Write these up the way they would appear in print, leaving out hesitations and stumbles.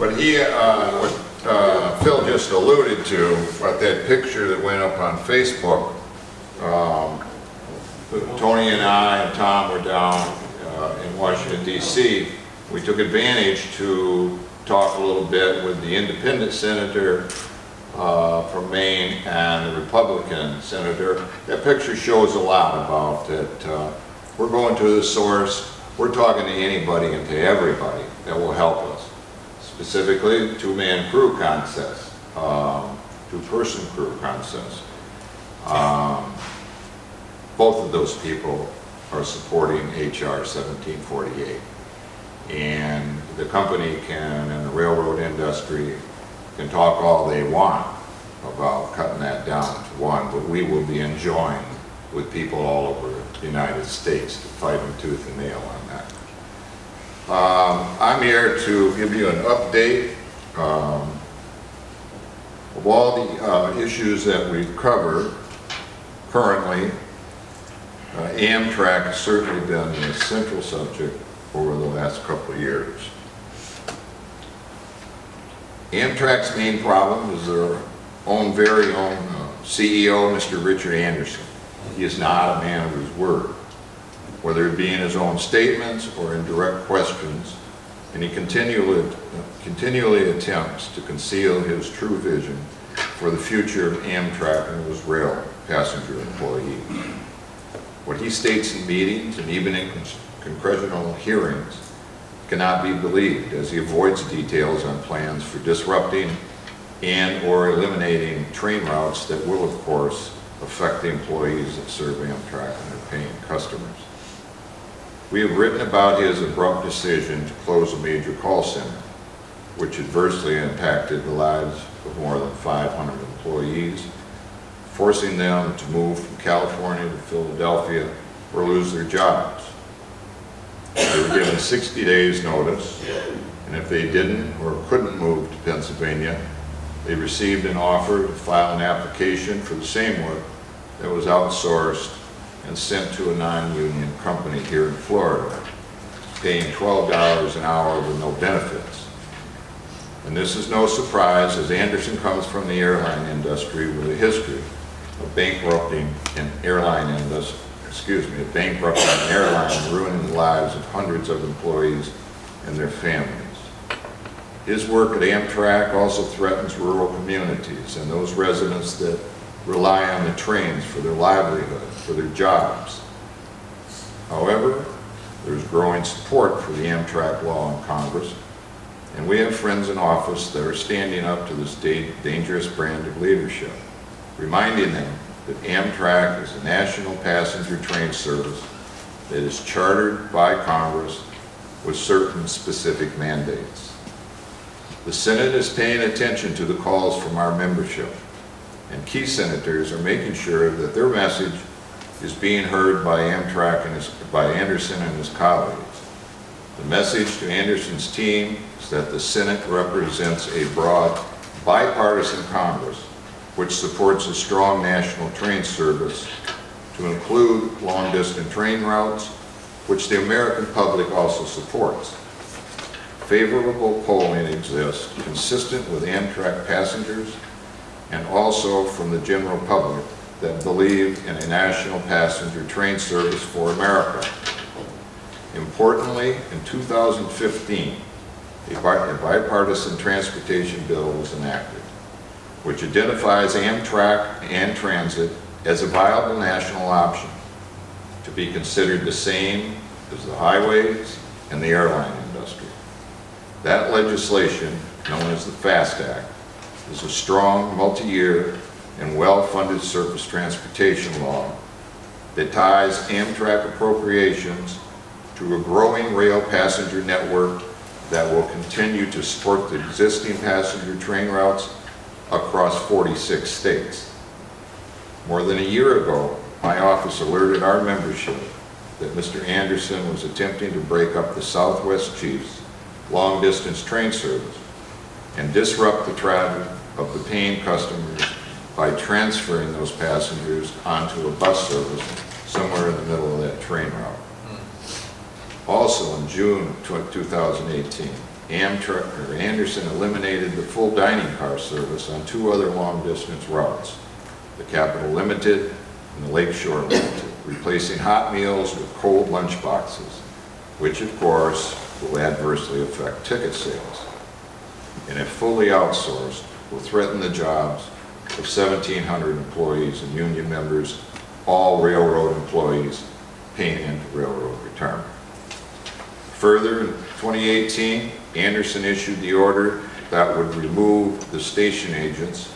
What Phil just alluded to, about that picture that went up on Facebook, Tony and I and Tom were down in Washington, D.C. We took advantage to talk a little bit with the independent senator from Maine and the Republican senator. That picture shows a lot about that. We're going to the source. We're talking to anybody and to everybody that will help us. Specifically, two-man crew concept, two-person crew concept. Both of those people are supporting HR 1748. And the company can, and the railroad industry can talk all they want about cutting that down to one, but we will be enjoined with people all over the United States to fight them tooth and nail on that. I'm here to give you an update of all the issues that we've covered currently. Amtrak has certainly been a central subject over the last couple of years. Amtrak's main problem is their very own CEO, Mr. Richard Anderson. He is not a man of his word, whether it be in his own statements or in direct questions, and he continually attempts to conceal his true vision for the future of Amtrak and those rail passenger employees. What he states in meetings and even in congressional hearings cannot be believed, as he avoids details on plans for disrupting and or eliminating train routes that will, of course, affect the employees that serve Amtrak and their paying customers. We have written about his abrupt decision to close a major call center, which adversely impacted the lives of more than 500 employees, forcing them to move from California to Philadelphia or lose their jobs. They were given 60 days notice, and if they didn't or couldn't move to Pennsylvania, they received an offer to file an application for the same work that was outsourced and sent to a non-union company here in Florida, paying $12 an hour with no benefits. And this is no surprise, as Anderson comes from the airline industry with a history of bankrupting an airline industry, bankrupting an airline and ruining the lives of hundreds of employees and their families. His work at Amtrak also threatens rural communities and those residents that rely on the trains for their livelihood, for their jobs. However, there's growing support for the Amtrak law in Congress, and we have friends in office that are standing up to this dangerous brand of leadership, reminding them that Amtrak is a national passenger train service that is chartered by Congress with certain specific mandates. The Senate is paying attention to the calls from our membership, and key senators are making sure that their message is being heard by Amtrak and by Anderson and his colleagues. The message to Anderson's team is that the Senate represents a broad, bipartisan Congress which supports a strong national train service to include long-distance train routes, which the American public also supports. Favorable polling exists consistent with Amtrak passengers and also from the general public that believe in a national passenger train service for America. Importantly, in 2015, a bipartisan transportation bill was enacted, which identifies Amtrak and transit as a viable national option to be considered the same as the highways and the airline industry. That legislation, known as the FAST Act, is a strong, multi-year, and well-funded surface transportation law that ties Amtrak appropriations to a growing rail passenger network that will continue to support the existing passenger train routes across 46 states. More than a year ago, my office alerted our membership that Mr. Anderson was attempting to break up the Southwest Chiefs long-distance train service and disrupt the travel of the paying customers by transferring those passengers onto a bus service somewhere in the middle of that train route. Also in June of 2018, Anderson eliminated the full dining car service on 2 other long-distance routes, the Capital Limited and the Lakeshore Limited, replacing hot meals with cold lunch boxes, which of course will adversely affect ticket sales, and if fully outsourced, will threaten the jobs of 1,700 employees and union members, all railroad employees paying into railroad retirement. Further, in 2018, Anderson issued the order that would remove the station agents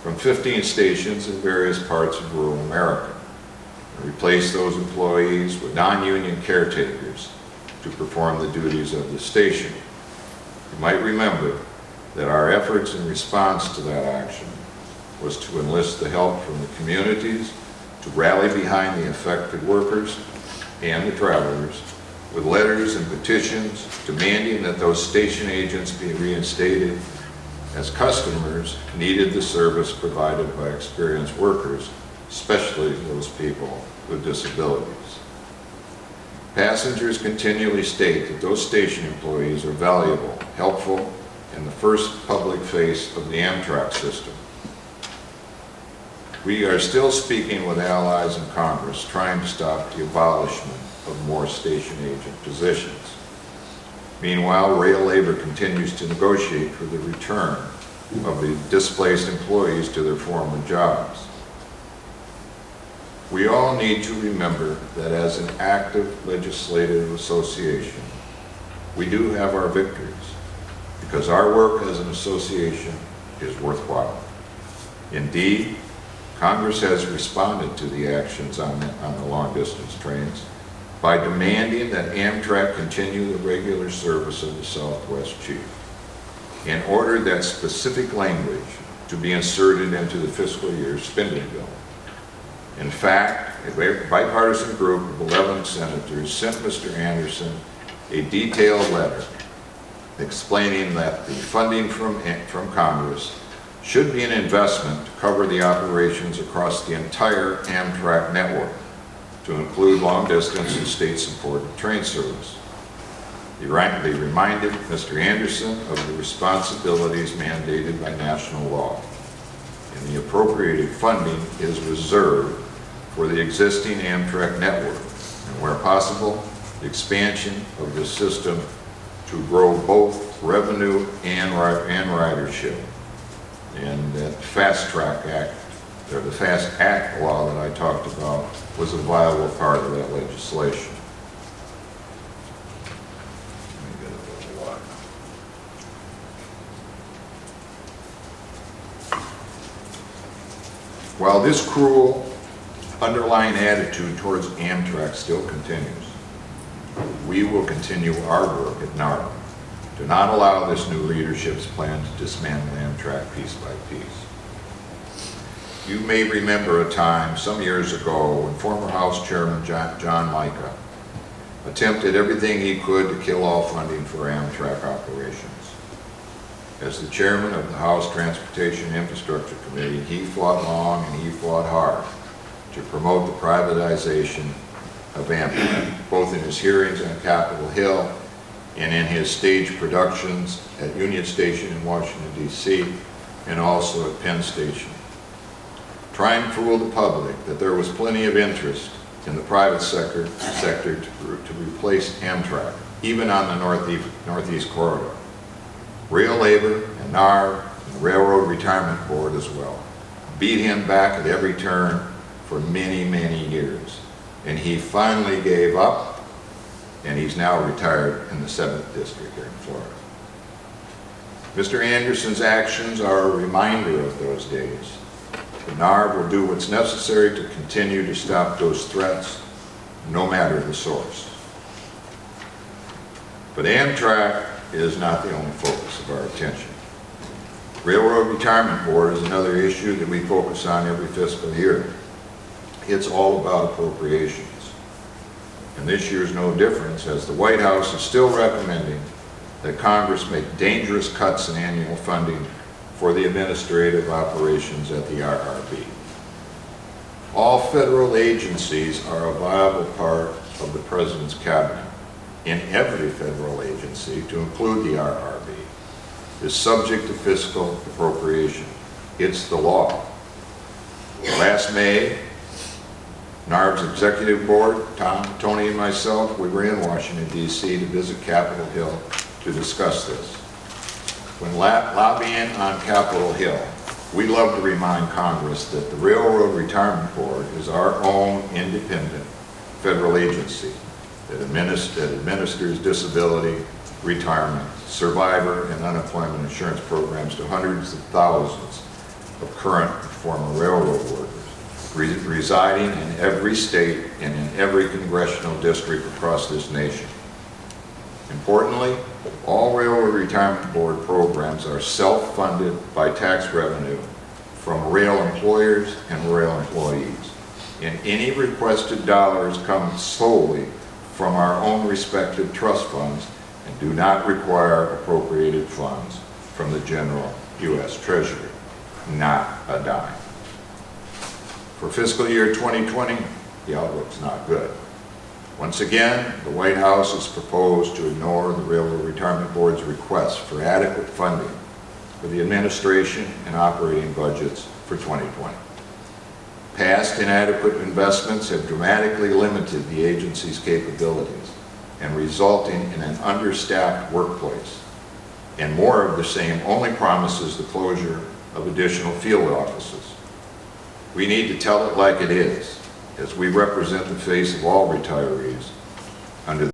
from 15 stations in various parts of rural America and replace those employees with non-union caretakers to perform the duties of the station. You might remember that our efforts in response to that action was to enlist the help from the communities to rally behind the affected workers and the travelers with letters and petitions demanding that those station agents be reinstated, as customers needed the service provided by experienced workers, especially those people with disabilities. Passengers continually state that those station employees are valuable, helpful, and the first public face of the Amtrak system. We are still speaking with allies in Congress trying to stop the abolishment of more station agent positions. Meanwhile, rail labor continues to negotiate for the return of the displaced employees to their former jobs. We all need to remember that as an active legislative association, we do have our victories, because our work as an association is worthwhile. Indeed, Congress has responded to the actions on the long-distance trains by demanding that Amtrak continue the regular service of the Southwest Chief, and ordered that specific language to be inserted into the fiscal year spending bill. In fact, a bipartisan group of 11 senators sent Mr. Anderson a detailed letter explaining that the funding from Congress should be an investment to cover the operations across the entire Amtrak network, to include long-distance and state-supported train service. They reminded Mr. Anderson of the responsibilities mandated by national law, and the appropriated funding is reserved for the existing Amtrak network, and where possible, the expansion of the system to grow both revenue and ridership. And that Fast Track Act, or the Fast Act law that I talked about, was a viable part of that legislation. Let me get a little water. While this cruel underlying attitude towards Amtrak still continues, we will continue our work at NARVREUS to not allow this new leadership's plan to dismantle Amtrak piece by piece. You may remember a time some years ago when former House Chairman John Micah attempted everything he could to kill all funding for Amtrak operations. As the chairman of the House Transportation and Infrastructure Committee, he fought long and he fought hard to promote the privatization of Amtrak, both in his hearings on Capitol Hill and in his stage productions at Union Station in Washington, D.C., and also at Penn Station, trying to fool the public that there was plenty of interest in the private sector to replace Amtrak, even on the Northeast Corridor. Rail labor and NARV, and the Railroad Retirement Board as well, beat him back at every turn for many, many years. And he finally gave up, and he's now retired in the 7th District here in Florida. Mr. Anderson's actions are a reminder of those days. The NARV will do what's necessary to continue to stop those threats, no matter the source. But Amtrak is not the only focus of our attention. Railroad Retirement Board is another issue that we focus on every fiscal year. It's all about appropriations. And this year's no difference, as the White House is still recommending that Congress make dangerous cuts in annual funding for the administrative operations at the RRB. All federal agencies are a viable part of the President's cabinet, in every federal agency, to include the RRB. is subject to fiscal appropriation. It's the law. Last May, NARV's executive board, Tom, Tony, and myself, we were in Washington, D.C. to visit Capitol Hill to discuss this. When lobbying on Capitol Hill, we love to remind Congress that the Railroad Retirement Board is our own independent federal agency that administers disability, retirement, survivor, and unemployment insurance programs to hundreds of thousands of current and former railroad workers residing in every state and in every congressional district across this nation. Importantly, all Railroad Retirement Board programs are self-funded by tax revenue from rail employers and rail employees, and any requested dollars come solely from our own respective trust funds and do not require appropriated funds from the general U.S. Treasury, not a dime. For fiscal year 2020, the outlook's not good. Once again, the White House has proposed to ignore the Railroad Retirement Board's request for adequate funding for the administration and operating budgets for 2020. Past inadequate investments have dramatically limited the agency's capabilities and resulting in an understaffed workplace. And more of the same only promises the closure of additional field offices. We need to tell it like it is, as we represent the face of all retirees under